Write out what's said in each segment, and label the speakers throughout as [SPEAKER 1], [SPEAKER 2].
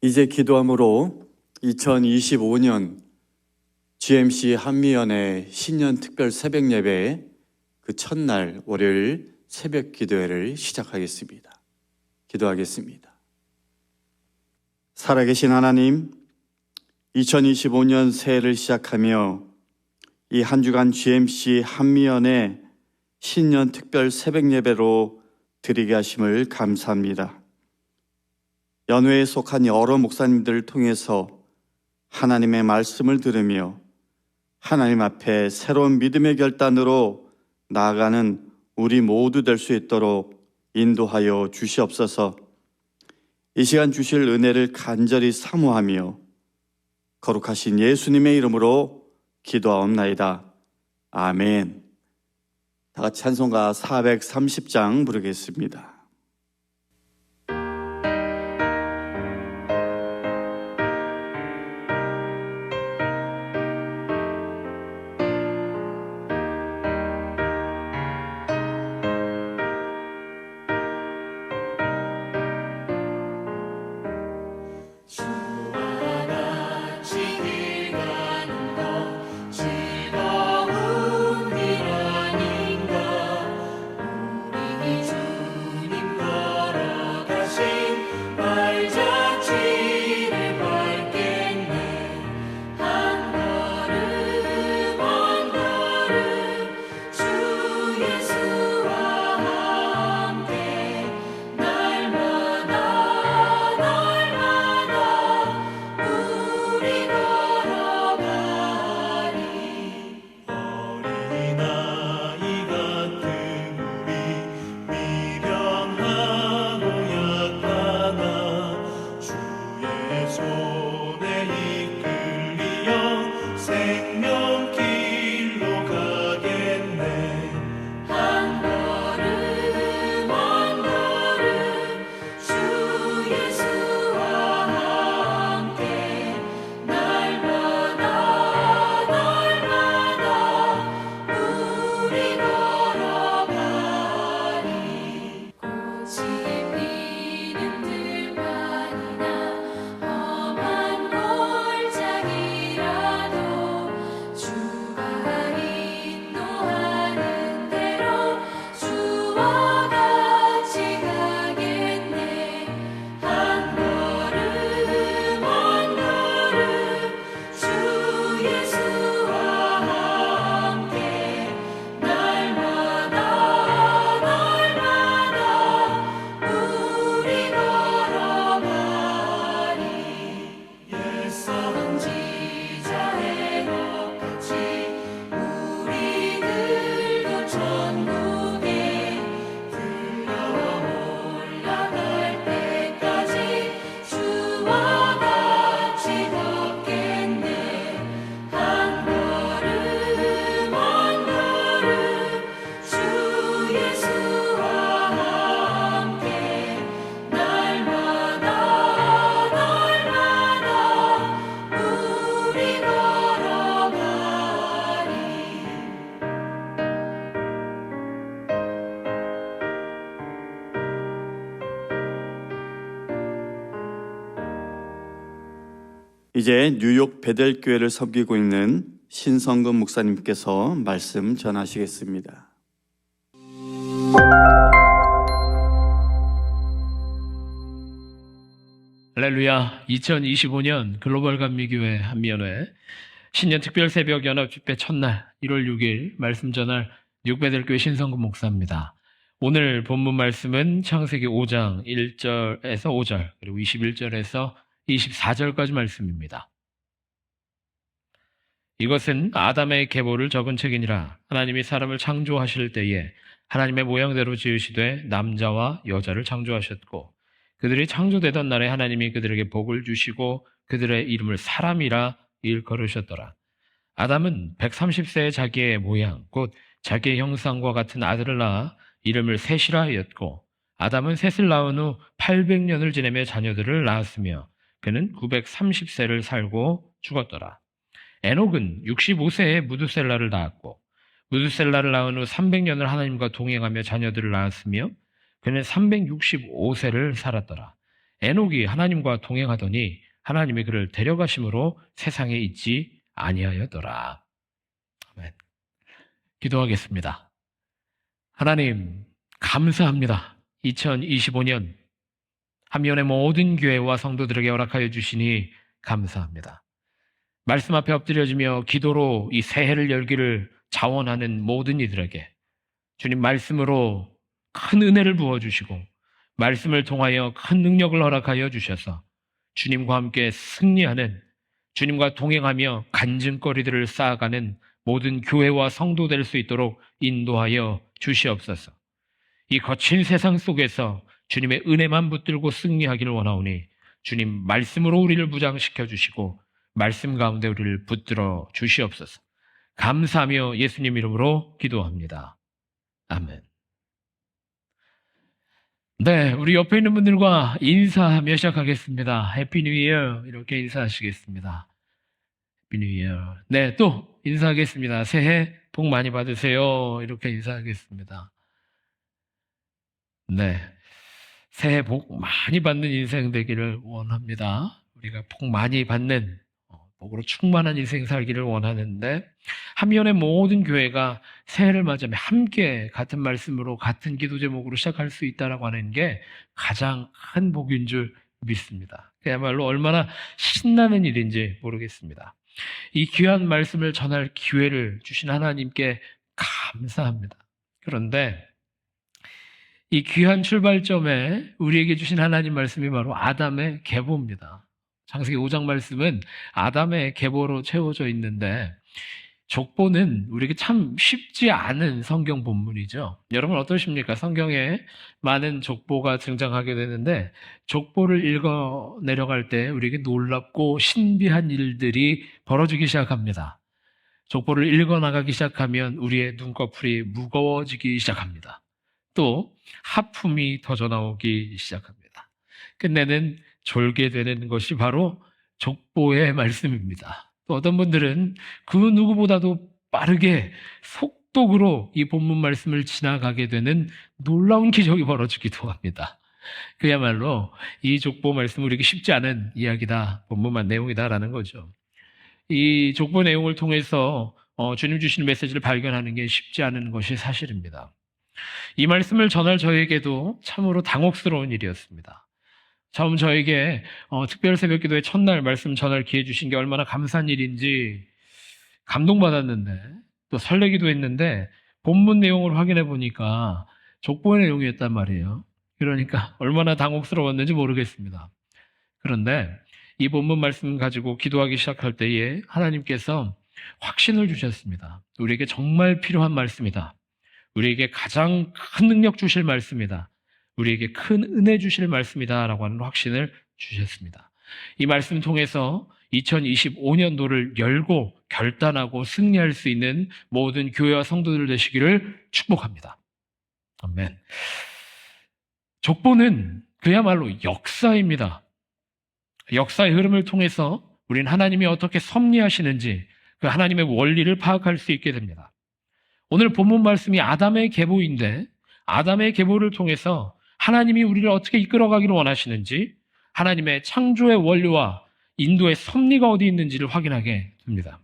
[SPEAKER 1] 이제 기도함으로 2025년 GMC 한미연의 신년 특별 새벽 예배 그 첫날 월요일 새벽 기도회를 시작하겠습니다. 기도하겠습니다. 살아계신 하나님, 2025년 새해를 시작하며 이 한 주간 GMC 한미연의 신년 특별 새벽 예배로 드리게 하심을 감사합니다. 연회에 속한 여러 목사님들을 통해서 하나님의 말씀을 들으며 하나님 앞에 새로운 믿음의 결단으로 나아가는 우리 모두 될 수 있도록 인도하여 주시옵소서. 이 시간 주실 은혜를 간절히 사모하며 거룩하신 예수님의 이름으로 기도하옵나이다. 아멘. 다 같이 찬송가 430장 부르겠습니다. 이제 뉴욕 베델교회를 섬기고 있는 신성근 목사님께서 말씀 전하시겠습니다.
[SPEAKER 2] 할렐루야. 2025년 글로벌 감리교회 한미연회 신년 특별 새벽 연합 집회 첫날 1월 6일 말씀 전할 뉴욕 베델교회 신성근 목사입니다. 오늘 본문 말씀은 창세기 5장 1절에서 5절 그리고 21절에서 24절까지 말씀입니다. 이것은 아담의 계보를 적은 책이니라. 하나님이 사람을 창조하실 때에 하나님의 모양대로 지으시되 남자와 여자를 창조하셨고 그들이 창조되던 날에 하나님이 그들에게 복을 주시고 그들의 이름을 사람이라 일컬으셨더라. 아담은 130세에 자기의 모양 곧 자기의 형상과 같은 아들을 낳아 이름을 셋이라 하였고 아담은 셋을 낳은 후 800년을 지내며 자녀들을 낳았으며 그는 930세를 살고 죽었더라. 에녹은 65세에 무두셀라를 낳았고 무두셀라를 낳은 후 300년을 하나님과 동행하며 자녀들을 낳았으며 그는 365세를 살았더라. 에녹이 하나님과 동행하더니 하나님이 그를 데려가심으로 세상에 있지 아니하였더라. 아멘. 기도하겠습니다. 하나님, 감사합니다. 2025년 한미연의 모든 교회와 성도들에게 허락하여 주시니 감사합니다. 말씀 앞에 엎드려지며 기도로 이 새해를 열기를 자원하는 모든 이들에게 주님 말씀으로 큰 은혜를 부어주시고 말씀을 통하여 큰 능력을 허락하여 주셔서 주님과 함께 승리하는, 주님과 동행하며 간증거리들을 쌓아가는 모든 교회와 성도 될 수 있도록 인도하여 주시옵소서. 이 거친 세상 속에서 주님의 은혜만 붙들고 승리하기를 원하오니 주님 말씀으로 우리를 무장시켜 주시고 말씀 가운데 우리를 붙들어 주시옵소서. 감사하며 예수님 이름으로 기도합니다. 아멘. 네, 우리 옆에 있는 분들과 인사하며 시작하겠습니다. 해피 뉴 이어 이렇게 인사하시겠습니다. 해피 뉴 이어. 네, 또 인사하겠습니다. 새해 복 많이 받으세요. 이렇게 인사하겠습니다. 네, 새해 복 많이 받는 인생 되기를 원합니다. 우리가 복 많이 받는, 복으로 충만한 인생 살기를 원하는데 한미연의 모든 교회가 새해를 맞이하며 함께 같은 말씀으로 같은 기도 제목으로 시작할 수 있다라고 하는 게 가장 큰 복인 줄 믿습니다. 그야말로 얼마나 신나는 일인지 모르겠습니다. 이 귀한 말씀을 전할 기회를 주신 하나님께 감사합니다. 그런데 이 귀한 출발점에 우리에게 주신 하나님 말씀이 바로 아담의 계보입니다. 창세기 5장 말씀은 아담의 계보로 채워져 있는데 족보는 우리에게 참 쉽지 않은 성경 본문이죠. 여러분 어떠십니까? 성경에 많은 족보가 등장하게 되는데 족보를 읽어 내려갈 때 우리에게 놀랍고 신비한 일들이 벌어지기 시작합니다. 족보를 읽어 나가기 시작하면 우리의 눈꺼풀이 무거워지기 시작합니다. 또 하품이 터져 나오기 시작합니다. 끝내는 졸게 되는 것이 바로 족보의 말씀입니다. 또 어떤 분들은 그 누구보다도 빠르게 속독으로 이 본문 말씀을 지나가게 되는 놀라운 기적이 벌어지기도 합니다. 그야말로 이 족보 말씀 우리에게 쉽지 않은 이야기다, 본문만 내용이다라는 거죠. 이 족보 내용을 통해서 주님 주시는 메시지를 발견하는 게 쉽지 않은 것이 사실입니다. 이 말씀을 전할 저에게도 참으로 당혹스러운 일이었습니다. 처음 저에게 특별 새벽 기도의 첫날 말씀 전할 기회 주신 게 얼마나 감사한 일인지 감동받았는데 또 설레기도 했는데 본문 내용을 확인해 보니까 족보의 내용이었단 말이에요. 그러니까 얼마나 당혹스러웠는지 모르겠습니다. 그런데 이 본문 말씀 가지고 기도하기 시작할 때에 하나님께서 확신을 주셨습니다. 우리에게 정말 필요한 말씀이다. 우리에게 가장 큰 능력 주실 말씀이다. 우리에게 큰 은혜 주실 말씀이다라고 하는 확신을 주셨습니다. 이 말씀 통해서 2025년도를 열고 결단하고 승리할 수 있는 모든 교회와 성도들 되시기를 축복합니다. 아멘. 족보는 그야말로 역사입니다. 역사의 흐름을 통해서 우리는 하나님이 어떻게 섭리하시는지 그 하나님의 원리를 파악할 수 있게 됩니다. 오늘 본문 말씀이 아담의 계보인데 아담의 계보를 통해서 하나님이 우리를 어떻게 이끌어가기를 원하시는지 하나님의 창조의 원리와 인도의 섭리가 어디 있는지를 확인하게 됩니다.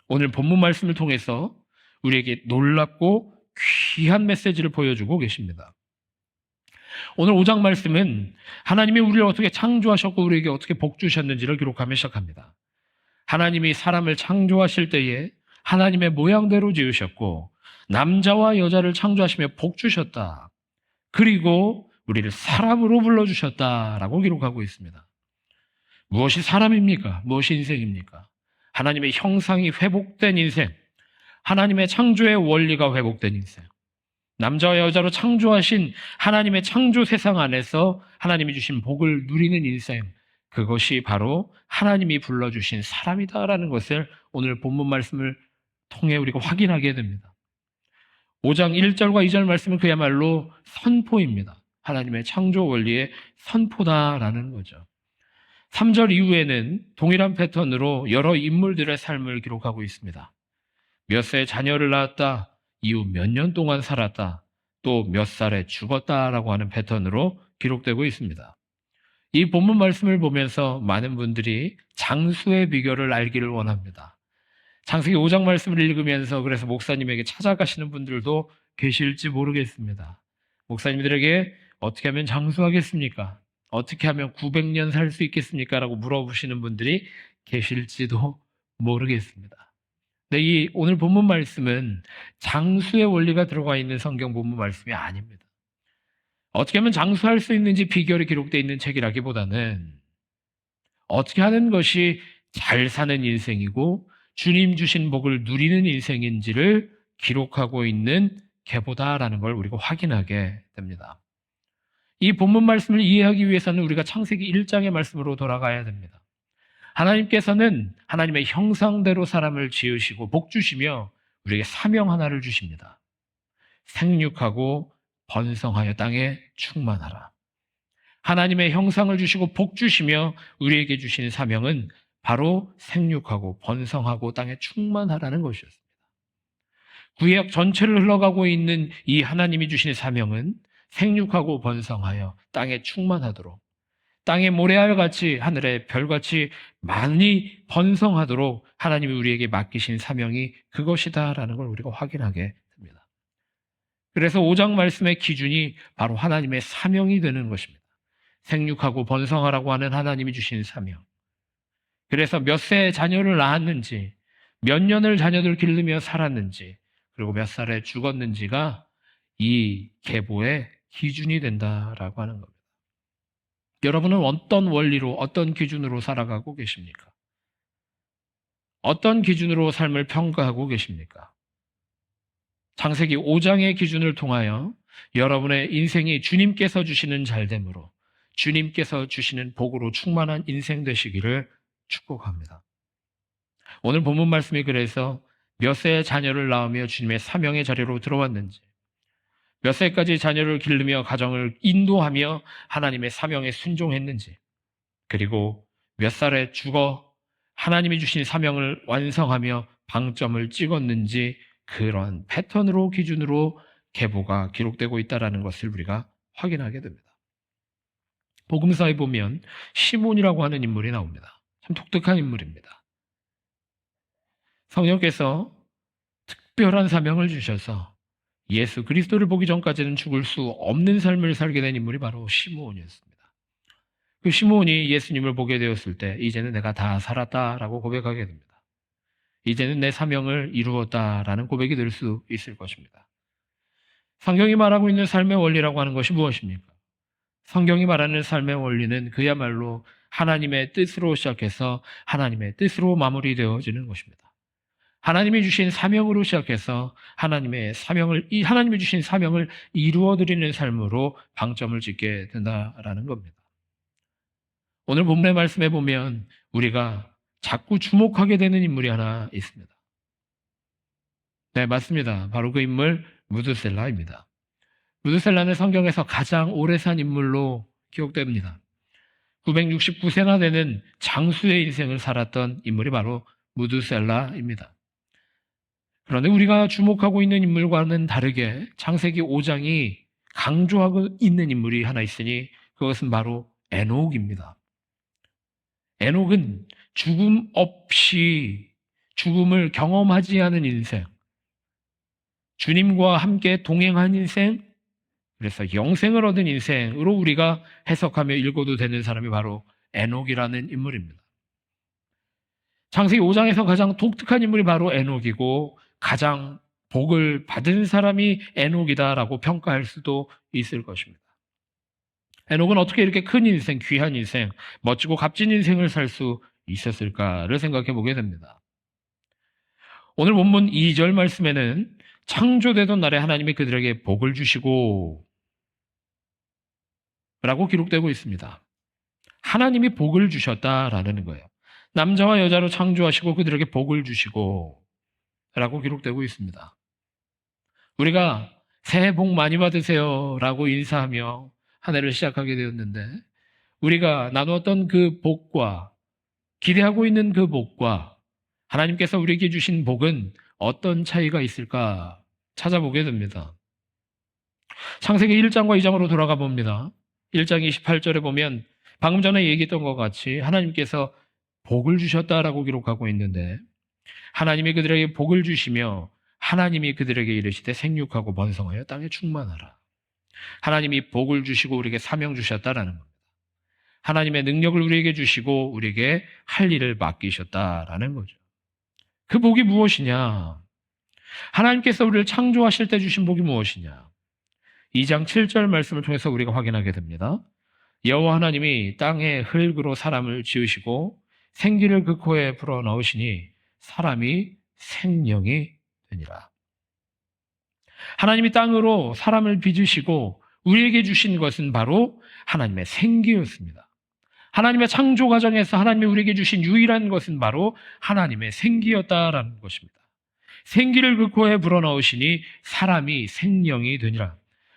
[SPEAKER 2] 오늘 본문 말씀을 통해서 우리에게 놀랍고 귀한 메시지를 보여주고 계십니다. 오늘 5장 말씀은 하나님이 우리를 어떻게 창조하셨고 우리에게 어떻게 복 주셨는지를 기록하며 시작합니다. 하나님이 사람을 창조하실 때에 하나님의 모양대로 지으셨고 남자와 여자를 창조하시며 복 주셨다. 그리고 우리를 사람으로 불러주셨다라고 기록하고 있습니다. 무엇이 사람입니까? 무엇이 인생입니까? 하나님의 형상이 회복된 인생, 하나님의 창조의 원리가 회복된 인생, 남자와 여자로 창조하신 하나님의 창조 세상 안에서 하나님이 주신 복을 누리는 인생, 그것이 바로 하나님이 불러주신 사람이다라는 것을 오늘 본문 말씀을 통해 우리가 확인하게 됩니다. 5장 1절과 2절 말씀은 그야말로 선포입니다. 하나님의 창조 원리의 선포다라는 거죠. 3절 이후에는 동일한 패턴으로 여러 인물들의 삶을 기록하고 있습니다. 몇 세 자녀를 낳았다, 이후 몇 년 동안 살았다, 또 몇 살에 죽었다라고 하는 패턴으로 기록되고 있습니다. 이 본문 말씀을 보면서 많은 분들이 장수의 비결을 알기를 원합니다. 창세기 5장 말씀을 읽으면서 그래서 목사님에게 찾아가시는 분들도 계실지 모르겠습니다. 목사님들에게 어떻게 하면 장수하겠습니까? 어떻게 하면 900년 살 수 있겠습니까? 라고 물어보시는 분들이 계실지도 모르겠습니다. 근데 이 오늘 본문 말씀은 장수의 원리가 들어가 있는 성경 본문 말씀이 아닙니다. 어떻게 하면 장수할 수 있는지 비결이 기록되어 있는 책이라기보다는 어떻게 하는 것이 잘 사는 인생이고 주님 주신 복을 누리는 인생인지를 기록하고 있는 계보다라는 걸 우리가 확인하게 됩니다. 이 본문 말씀을 이해하기 위해서는 우리가 창세기 1장의 말씀으로 돌아가야 됩니다. 하나님께서는 하나님의 형상대로 사람을 지으시고 복 주시며 우리에게 사명 하나를 주십니다. 생육하고 번성하여 땅에 충만하라. 하나님의 형상을 주시고 복 주시며 우리에게 주신 사명은 바로 생육하고 번성하고 땅에 충만하라는 것이었습니다. 구약 전체를 흘러가고 있는 이 하나님이 주신 사명은 생육하고 번성하여 땅에 충만하도록, 땅의 모래알같이 하늘의 별같이 많이 번성하도록 하나님이 우리에게 맡기신 사명이 그것이다라는 걸 우리가 확인하게 됩니다. 그래서 5장 말씀의 기준이 바로 하나님의 사명이 되는 것입니다. 생육하고 번성하라고 하는 하나님이 주신 사명. 그래서 몇 세 자녀를 낳았는지, 몇 년을 자녀들 기르며 살았는지, 그리고 몇 살에 죽었는지가 이 계보의 기준이 된다라고 하는 겁니다. 여러분은 어떤 원리로, 어떤 기준으로 살아가고 계십니까? 어떤 기준으로 삶을 평가하고 계십니까? 창세기 5장의 기준을 통하여 여러분의 인생이 주님께서 주시는 잘됨으로, 주님께서 주시는 복으로 충만한 인생 되시기를 축복합니다. 오늘 본문 말씀이 그래서 몇 세의 자녀를 낳으며 주님의 사명의 자리로 들어왔는지, 몇 세까지 자녀를 기르며 가정을 인도하며 하나님의 사명에 순종했는지, 그리고 몇 살에 죽어 하나님이 주신 사명을 완성하며 방점을 찍었는지, 그런 패턴으로 기준으로 계보가 기록되고 있다는 것을 우리가 확인하게 됩니다. 복음서에 보면 시몬이라고 하는 인물이 나옵니다. 참 독특한 인물입니다. 성령께서 특별한 사명을 주셔서 예수 그리스도를 보기 전까지는 죽을 수 없는 삶을 살게 된 인물이 바로 시몬이었습니다. 그 시몬이 예수님을 보게 되었을 때 이제는 내가 다 살았다라고 고백하게 됩니다. 이제는 내 사명을 이루었다라는 고백이 될 수 있을 것입니다. 성경이 말하고 있는 삶의 원리라고 하는 것이 무엇입니까? 성경이 말하는 삶의 원리는 그야말로 하나님의 뜻으로 시작해서 하나님의 뜻으로 마무리되어지는 것입니다. 하나님이 주신 사명으로 시작해서 하나님이 주신 사명을 이루어드리는 삶으로 방점을 짓게 된다라는 겁니다. 오늘 본문의 말씀에 보면 우리가 자꾸 주목하게 되는 인물이 하나 있습니다. 네, 맞습니다. 바로 그 인물 무드셀라입니다. 무드셀라는 성경에서 가장 오래 산 인물로 기록됩니다. 969세나 되는 장수의 인생을 살았던 인물이 바로 무드셀라입니다. 그런데 우리가 주목하고 있는 인물과는 다르게 창세기 5장이 강조하고 있는 인물이 하나 있으니 그것은 바로 에녹입니다. 에녹은 죽음 없이 죽음을 경험하지 않은 인생, 주님과 함께 동행한 인생, 그래서 영생을 얻은 인생으로 우리가 해석하며 읽어도 되는 사람이 바로 에녹이라는 인물입니다. 창세기 5장에서 가장 독특한 인물이 바로 에녹이고 가장 복을 받은 사람이 에녹이다라고 평가할 수도 있을 것입니다. 에녹은 어떻게 이렇게 큰 인생, 귀한 인생, 멋지고 값진 인생을 살 수 있었을까를 생각해 보게 됩니다. 오늘 본문 2절 말씀에는 창조되던 날에 하나님이 그들에게 복을 주시고 라고 기록되고 있습니다. 하나님이 복을 주셨다라는 거예요. 남자와 여자로 창조하시고 그들에게 복을 주시고 라고 기록되고 있습니다. 우리가 새해 복 많이 받으세요 라고 인사하며 한 해를 시작하게 되었는데 우리가 나누었던 그 복과 기대하고 있는 그 복과 하나님께서 우리에게 주신 복은 어떤 차이가 있을까 찾아보게 됩니다. 창세기 1장과 2장으로 돌아가 봅니다. 1장 28절에 보면 방금 전에 얘기했던 것 같이 하나님께서 복을 주셨다라고 기록하고 있는데, 하나님이 그들에게 복을 주시며 하나님이 그들에게 이르시되 생육하고 번성하여 땅에 충만하라. 하나님이 복을 주시고 우리에게 사명 주셨다라는 겁니다. 하나님의 능력을 우리에게 주시고 우리에게 할 일을 맡기셨다라는 거죠. 그 복이 무엇이냐? 하나님께서 우리를 창조하실 때 주신 복이 무엇이냐? 2장 7절 말씀을 통해서 우리가 확인하게 됩니다. 여호와 하나님이 땅에 흙으로 사람을 지으시고 생기를 그 코에 불어넣으시니 사람이 생명이 되니라. 하나님이 땅으로 사람을 빚으시고 우리에게 주신 것은 바로 하나님의 생기였습니다. 하나님의 창조 과정에서 하나님이 우리에게 주신 유일한 것은 바로 하나님의 생기였다라는 것입니다. 생기를 그 코에 불어넣으시니 사람이 생명이 되니라.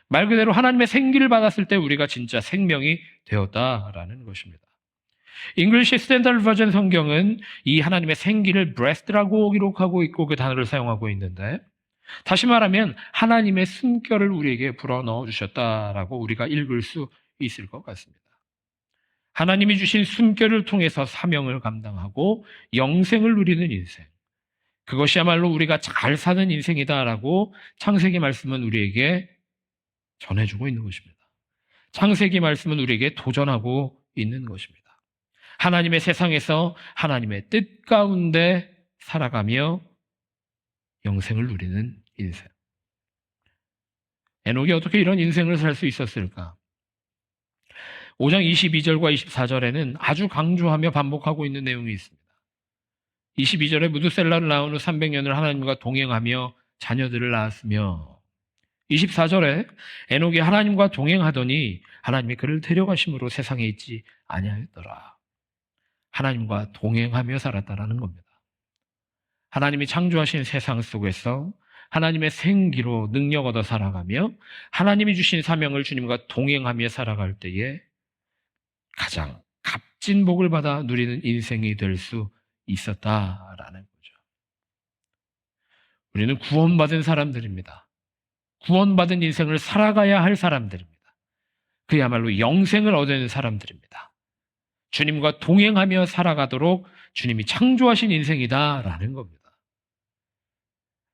[SPEAKER 2] 말 그대로 하나님의 생기를 받았을 때 우리가 진짜 생명이 되었다라는 것입니다. 잉글리시 스탠다드 버전 성경은 이 하나님의 생기를 breath라고 기록하고 있고 그 단어를 사용하고 있는데, 다시 말하면 하나님의 숨결을 우리에게 불어넣어 주셨다라고 우리가 읽을 수 있을 것 같습니다. 하나님이 주신 숨결을 통해서 사명을 감당하고 영생을 누리는 인생, 그것이야말로 우리가 잘 사는 인생이다라고 창세기 말씀은 우리에게 전해주고 있는 것입니다. 창세기 말씀은 우리에게 도전하고 있는 것입니다. 하나님의 세상에서 하나님의 뜻 가운데 살아가며 영생을 누리는 인생. 에녹이 어떻게 이런 인생을 살 수 있었을까? 5장 22절과 24절에는 아주 강조하며 반복하고 있는 내용이 있습니다. 22절에 무드셀라를 낳은 후 300년을 하나님과 동행하며 자녀들을 낳았으며, 24절에 에녹이 하나님과 동행하더니 하나님이 그를 데려가심으로 세상에 있지 아니하였더라. 하나님과 동행하며 살았다라는 겁니다. 하나님이 창조하신 세상 속에서 하나님의 생기로 능력 얻어 살아가며 하나님이 주신 사명을 주님과 동행하며 살아갈 때에 가장 값진 복을 받아 누리는 인생이 될 수 있었다라는 거죠. 우리는 구원받은 사람들입니다. 구원받은 인생을 살아가야 할 사람들입니다. 그야말로 영생을 얻는 사람들입니다. 주님과 동행하며 살아가도록 주님이 창조하신 인생이다라는 겁니다.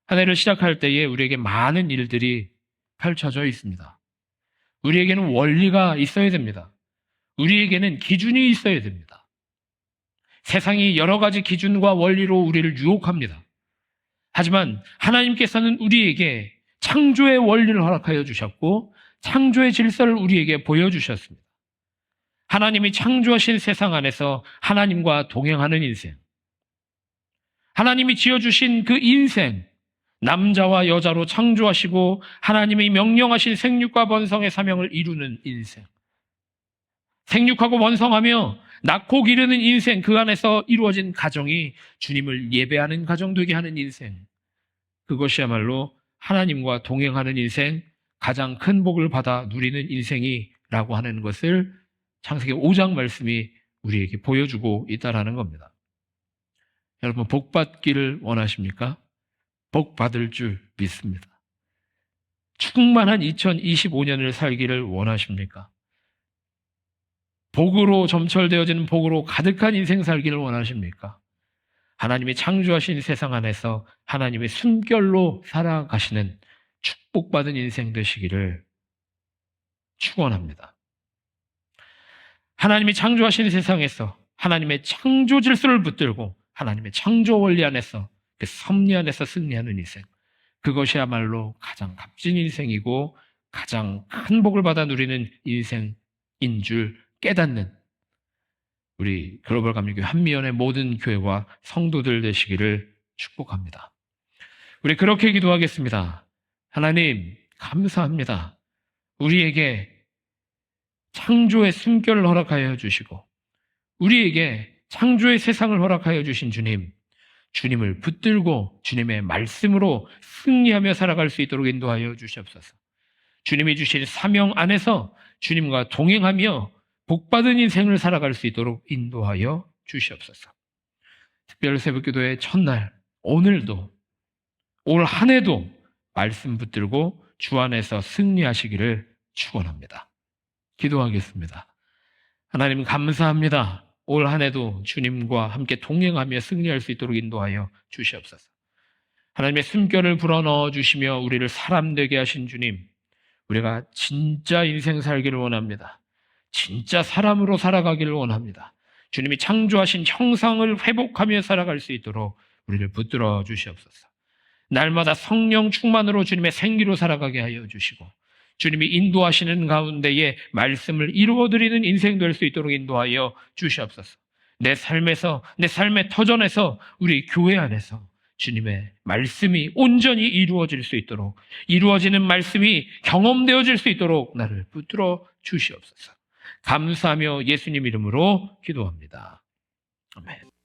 [SPEAKER 2] 한 해를 시작할 때에 우리에게 많은 일들이 펼쳐져 있습니다. 우리에게는 원리가 있어야 됩니다. 우리에게는 기준이 있어야 됩니다. 세상이 여러 가지 기준과 원리로 우리를 유혹합니다. 하지만 하나님께서는 우리에게 창조의 원리를 허락하여 주셨고 창조의 질서를 우리에게 보여주셨습니다. 하나님이 창조하신 세상 안에서 하나님과 동행하는 인생, 하나님이 지어주신 그 인생, 남자와 여자로 창조하시고 하나님이 명령하신 생육과 번성의 사명을 이루는 인생, 생육하고 번성하며 낳고 기르는 인생, 그 안에서 이루어진 가정이 주님을 예배하는 가정 되게 하는 인생, 그것이야말로 하나님과 동행하는 인생, 가장 큰 복을 받아 누리는 인생이라고 하는 것을 창세기 5장 말씀이 우리에게 보여주고 있다는 겁니다. 여러분, 복 받기를 원하십니까? 복 받을 줄 믿습니다. 충만한 2025년을 살기를 원하십니까? 복으로 점철되어지는 복으로 가득한 인생 살기를 원하십니까? 하나님이 창조하신 세상 안에서 하나님의 숨결로 살아가시는 축복받은 인생 되시기를 축원합니다. 하나님이 창조하신 세상에서 하나님의 창조 질서를 붙들고 하나님의 창조 원리 안에서 그 섭리 안에서 승리하는 인생, 그것이야말로 가장 값진 인생이고 가장 큰 복을 받아 누리는 인생인 줄 깨닫는 우리 글로벌 감리교회 한미연의 모든 교회와 성도들 되시기를 축복합니다. 우리 그렇게 기도하겠습니다. 하나님, 감사합니다. 우리에게 창조의 숨결을 허락하여 주시고 우리에게 창조의 세상을 허락하여 주신 주님, 주님을 붙들고 주님의 말씀으로 승리하며 살아갈 수 있도록 인도하여 주시옵소서. 주님이 주신 사명 안에서 주님과 동행하며 복받은 인생을 살아갈 수 있도록 인도하여 주시옵소서. 특별 새벽기도의 첫날, 오늘도 올 한 해도 말씀 붙들고 주 안에서 승리하시기를 축원합니다. 기도하겠습니다. 하나님 감사합니다. 올 한 해도 주님과 함께 동행하며 승리할 수 있도록 인도하여 주시옵소서. 하나님의 숨결을 불어넣어 주시며 우리를 사람 되게 하신 주님, 우리가 진짜 인생 살기를 원합니다. 진짜 사람으로 살아가기를 원합니다. 주님이 창조하신 형상을 회복하며 살아갈 수 있도록 우리를 붙들어 주시옵소서. 날마다 성령 충만으로 주님의 생기로 살아가게 하여 주시고, 주님이 인도하시는 가운데에 말씀을 이루어드리는 인생 될 수 있도록 인도하여 주시옵소서. 내 삶에서, 내 삶의 터전에서, 우리 교회 안에서 주님의 말씀이 온전히 이루어질 수 있도록, 이루어지는 말씀이 경험되어질 수 있도록 나를 붙들어 주시옵소서. 감사하며 예수님 이름으로 기도합니다. 아멘.